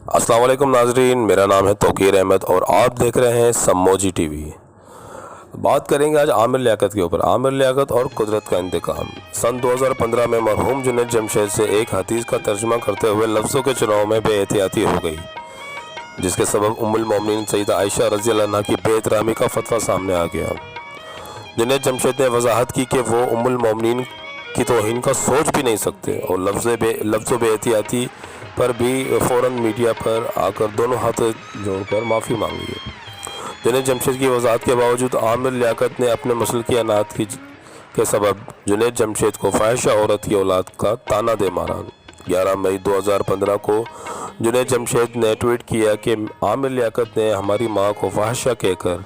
السلام علیکم ناظرین، میرا نام ہے توقیر احمد اور آپ دیکھ رہے ہیں سموجی ٹی وی۔ بات کریں گے آج عامر لیاقت کے اوپر۔ عامر لیاقت اور قدرت کا انتقام۔ سن 2015 میں مرحوم جنید جمشید سے ایک حدیث کا ترجمہ کرتے ہوئے لفظوں کے چناؤ میں بے احتیاطی ہو گئی، جس کے سبب ام المومنین سیدہ عائشہ رضی اللہ عنہا کی بے احترامی کا فتویٰ سامنے آ گیا۔ جنید جمشید نے وضاحت کی کہ وہ ام المومنین کی توہین کا سوچ بھی نہیں سکتے اور لفظ و بے احتیاطی پر بھی فوراً میڈیا پر آ کر دونوں ہاتھ جوڑ کر معافی مانگی ہے۔ جنید جمشید کی وضاحت کے باوجود عامر لیاقت نے اپنے مسلکی عناد کے سبب جنید جمشید کو فاحشہ عورت کی اولاد کا طعنہ دے مارا۔ 11 مئی 2015 کو جنید جمشید نے ٹویٹ کیا کہ عامر لیاقت نے ہماری ماں کو فاحشہ کہہ کر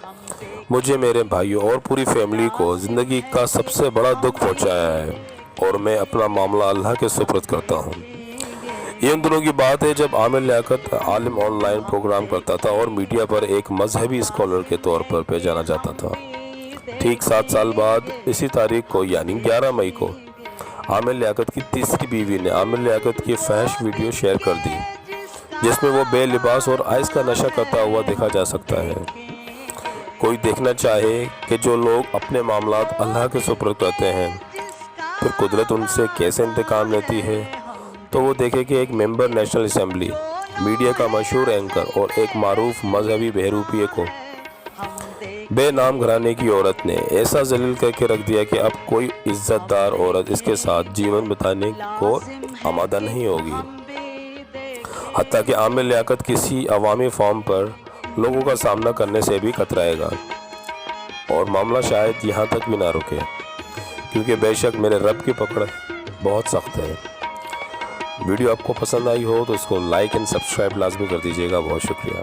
مجھے، میرے بھائیوں اور پوری فیملی کو زندگی کا سب سے بڑا دکھ پہنچایا ہے اور میں اپنا معاملہ اللہ کے سپرد کرتا ہوں۔ یہ ان دنوں کی بات ہے جب عامر لیاقت عالم آن لائن پروگرام کرتا تھا اور میڈیا پر ایک مذہبی اسکالر کے طور پر پہچانا جاتا تھا۔ ٹھیک 7 سال بعد اسی تاریخ کو یعنی 11 مئی کو عامر لیاقت کی تیسری بیوی نے عامر لیاقت کی فحش ویڈیو شیئر کر دی، جس میں وہ بے لباس اور آئس کا نشہ کرتا ہوا دیکھا جا سکتا ہے۔ کوئی دیکھنا چاہے کہ جو لوگ اپنے معاملات اللہ کے سپرد کرتے ہیں، پھر قدرت ان سے کیسے انتقام لیتی ہے، تو وہ دیکھے کہ ایک ممبر نیشنل اسمبلی، میڈیا کا مشہور اینکر اور ایک معروف مذہبی بہروپیے کو بے نام گھرانے کی عورت نے ایسا ذلیل کر کے رکھ دیا کہ اب کوئی عزت دار عورت اس کے ساتھ جیون بتانے کو آمادہ نہیں ہوگی۔ حتیٰ کہ عامر لیاقت کسی عوامی فارم پر لوگوں کا سامنا کرنے سے بھی کترائے گا اور معاملہ شاید یہاں تک بھی نہ رکے، کیونکہ بے شک میرے رب کی پکڑ بہت سخت ہے۔ ویڈیو آپ کو پسند آئی ہو تو اس کو لائک اینڈ سبسکرائب لازمی کر دیجیے گا۔ بہت شکریہ۔